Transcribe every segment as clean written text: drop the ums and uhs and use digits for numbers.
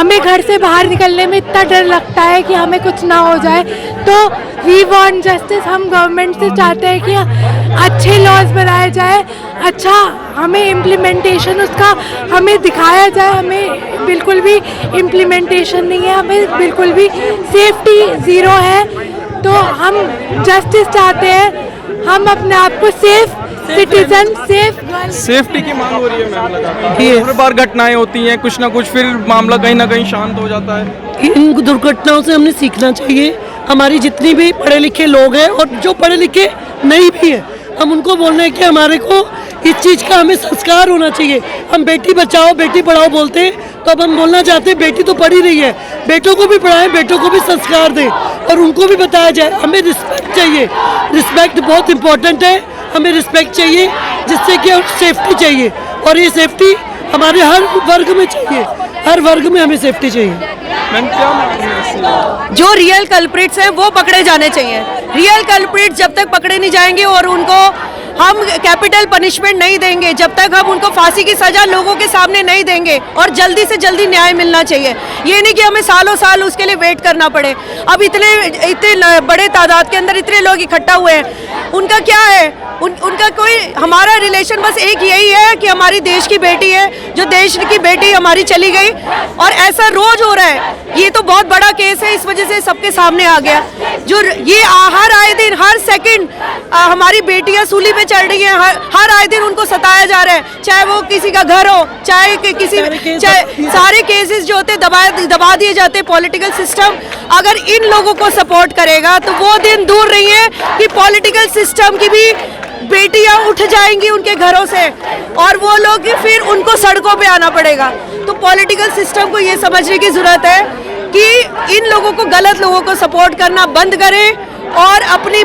हमें घर से बाहर निकलने में इतना डर लगता है कि हमें कुछ ना हो जाए। तो वी वांट जस्टिस, हम गवर्नमेंट से चाहते हैं कि अच्छे लॉज बनाए जाए, अच्छा हमें इम्प्लीमेंटेशन उसका हमें दिखाया जाए। हमें बिल्कुल भी इम्प्लीमेंटेशन नहीं है, हमें बिल्कुल भी सेफ्टी ज़ीरो है। तो हम जस्टिस चाहते हैं, हम अपने आप को सेफ सिटीजन, सेफ्टी की मांग हो रही है मैम लगातार। हर बार घटनाएं होती हैं, कुछ ना कुछ फिर मामला कहीं ना कहीं शांत हो जाता है। इन दुर्घटनाओं से हमने सीखना चाहिए। हमारी जितनी भी पढ़े लिखे लोग हैं और जो पढ़े लिखे नहीं भी हैं, हम उनको बोलना है कि हमारे को इस चीज़ का हमें संस्कार होना चाहिए। हम बेटी बचाओ बेटी पढ़ाओ बोलते हैं, तो अब हम बोलना चाहते हैं बेटी तो पढ़ी रही है, बेटों को भी पढ़ाएं, बेटों को भी संस्कार दें और उनको भी बताया जाए। हमें रिस्पेक्ट चाहिए, रिस्पेक्ट बहुत इंपॉर्टेंट है। हमें रिस्पेक्ट चाहिए जिससे कि सेफ्टी चाहिए, और ये सेफ्टी हमारे हर वर्ग में चाहिए, हर वर्ग में हमें सेफ्टी चाहिए। मैम क्या मांग रही है? जो रियल कल्प्रिट्स हैं वो पकड़े जाने चाहिए। रियल कल्प्रिट्स जब तक पकड़े नहीं जाएंगे और उनको हम कैपिटल पनिशमेंट नहीं देंगे, जब तक हम उनको फांसी की सजा लोगों के सामने नहीं देंगे, और जल्दी से जल्दी न्याय मिलना चाहिए। ये नहीं कि हमें सालों साल उसके लिए वेट करना पड़े। अब इतने बड़े तादाद के अंदर इतने लोग इकट्ठा हुए हैं, उनका क्या है? उनका कोई हमारा रिलेशन बस एक यही है कि हमारी देश की बेटी है, जो देश की बेटी हमारी चली गई, और ऐसा रोज हो रहा है। ये तो बहुत बड़ा केस है, इस वजह से सबके सामने आ गया। जो ये हर आए दिन हर सेकंड हमारी बेटियां सूली पे चढ़ रही हैं, हर आए दिन उनको सताया जा रहा है, चाहे वो किसी का घर हो, चाहे सारे केसेस जो होते दबा दिए जाते। पॉलिटिकल सिस्टम अगर इन लोगों को सपोर्ट करेगा तो वो दिन दूर नहीं है कि पॉलिटिकल सिस्टम की भी बेटियां उठ जाएंगी उनके घरों से, और वो लोग फिर उनको सड़कों पे आना पड़ेगा। तो पॉलिटिकल सिस्टम को ये समझने की जरूरत है कि इन लोगों को, गलत लोगों को सपोर्ट करना बंद करें और अपनी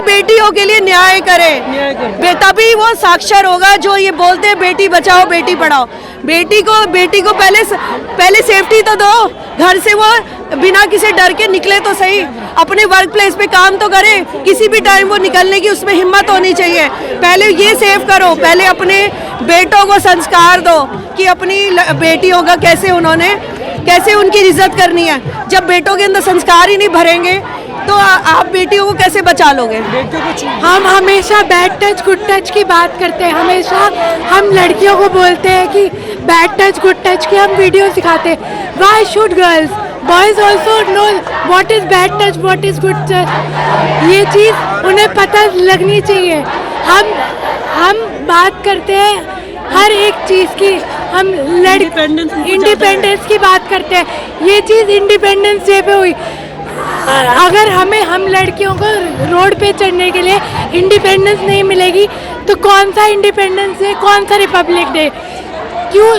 बेटियों के लिए न्याय करें। तभी वो साक्षर होगा जो ये बोलते हैं बेटी बचाओ बेटी पढ़ाओ। बेटी को पहले सेफ्टी तो दो, घर से वो बिना किसी डर के निकले तो सही, अपने वर्क प्लेस पे काम तो करे, किसी भी टाइम वो निकलने की उसमें हिम्मत होनी चाहिए। पहले ये सेव करो, पहले अपने बेटों को संस्कार दो कि अपनी बेटियों का कैसे उनकी इज्जत करनी है। जब बेटों के अंदर संस्कार ही नहीं भरेंगे तो आप बेटियों को कैसे बचा लोगे? हम हमेशा बैड टच गुड टच की बात करते हैं। हमेशा हम लड़कियों को बोलते हैं कि बैड टच गुड टच की हम वीडियो सिखाते हैं। Why should girls boys also know what is bad touch what is good touch, ये चीज़ उन्हें पता लगनी चाहिए। हम बात करते हैं हर एक चीज़ की, हम इंडिपेंडेंस की बात करते हैं। ये चीज़ इंडिपेंडेंस डे पे हुई। अगर हम लड़कियों को रोड पे चढ़ने के लिए इंडिपेंडेंस नहीं मिलेगी तो कौन सा इंडिपेंडेंस डे, कौन सा रिपब्लिक डे? क्यों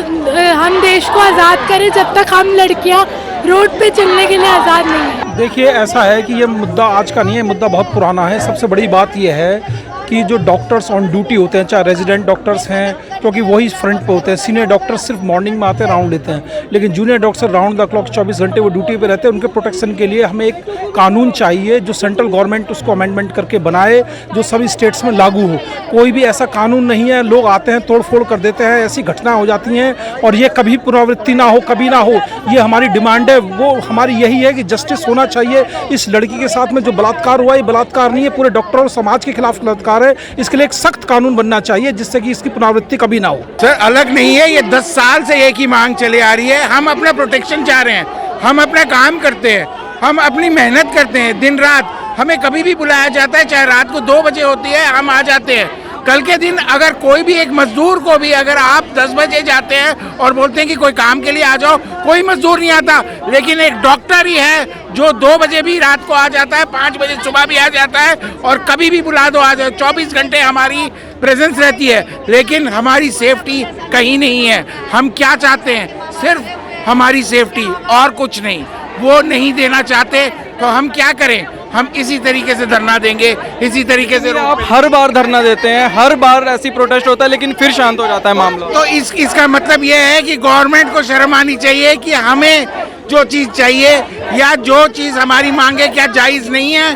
हम देश को आज़ाद करें जब तक हम लड़कियां रोड पे चलने के लिए आज़ाद नहीं हैं? देखिए ऐसा है कि ये मुद्दा आज का नहीं है, मुद्दा बहुत पुराना है। सबसे बड़ी बात यह है कि जो डॉक्टर्स ऑन ड्यूटी होते हैं, चाहे रेजिडेंट डॉक्टर्स हैं, क्योंकि वही फ्रंट पे होते हैं। सीनियर डॉक्टर्स सिर्फ मॉर्निंग में आते हैं, राउंड लेते हैं, लेकिन junior doctor round the clock 24 घंटे वो ड्यूटी पे रहते हैं। उनके प्रोटेक्शन के लिए हमें एक कानून चाहिए जो सेंट्रल गवर्नमेंट उसको अमेंडमेंट करके बनाए, जो सभी स्टेट्स में लागू हो। कोई भी ऐसा कानून नहीं है, लोग आते हैं तोड़ फोड़ कर देते हैं, ऐसी घटना हो जाती हैं, और ये कभी पुनरावृत्ति ना हो, कभी ना हो, ये हमारी डिमांड है। वो हमारी यही है कि जस्टिस होना चाहिए। इस लड़की के साथ में जो बलात्कार हुआ, ये बलात्कार नहीं है, पूरे डॉक्टर और समाज के खिलाफ बलात्कार है। इसके लिए एक सख्त कानून बनना चाहिए जिससे कि इसकी पुनरावृत्ति कभी ना हो। सर अलग नहीं है, ये 10 साल से एक ही मांग चली आ रही है। हम अपना प्रोटेक्शन चाह रहे हैं, हम अपना काम करते हैं, हम अपनी मेहनत करते हैं दिन रात। हमें कभी भी बुलाया जाता है, चाहे रात को 2 बजे होती है, हम आ जाते हैं। कल के दिन अगर कोई भी एक मजदूर को भी अगर आप 10 बजे जाते हैं और बोलते हैं कि कोई काम के लिए आ जाओ, कोई मजदूर नहीं आता। लेकिन एक डॉक्टर ही है जो 2 बजे भी रात को आ जाता है, 5 बजे सुबह भी आ जाता है, और कभी भी बुला दो आ जाओ। 24 घंटे हमारी प्रेजेंस रहती है, लेकिन हमारी सेफ्टी कहीं नहीं है। हम क्या चाहते हैं? सिर्फ हमारी सेफ्टी और कुछ नहीं। वो नहीं देना चाहते तो हम क्या करें? हम इसी तरीके से धरना देंगे, इसी तरीके से। आप हर बार धरना देते हैं, हर बार ऐसी प्रोटेस्ट होता है, लेकिन फिर शांत हो जाता है मामला। तो इसका मतलब ये है कि गवर्नमेंट को शर्म आनी चाहिए कि हमें जो चीज़ चाहिए या जो चीज़ हमारी मांगे क्या जायज़ नहीं है?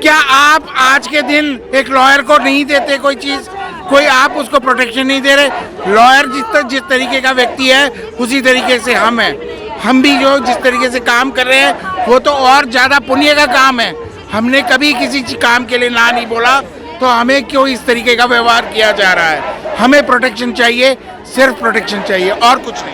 क्या आप आज के दिन एक लॉयर को नहीं देते कोई चीज़? कोई आप उसको प्रोटेक्शन नहीं दे रहे। लॉयर जिस तरीके का व्यक्ति है उसी तरीके से हम हैं। हम भी जो जिस तरीके से काम कर रहे हैं वो तो और ज़्यादा पुण्य का काम है। हमने कभी किसी काम के लिए ना नहीं बोला, तो हमें क्यों इस तरीके का व्यवहार किया जा रहा है? हमें प्रोटेक्शन चाहिए, सिर्फ प्रोटेक्शन चाहिए और कुछ नहीं।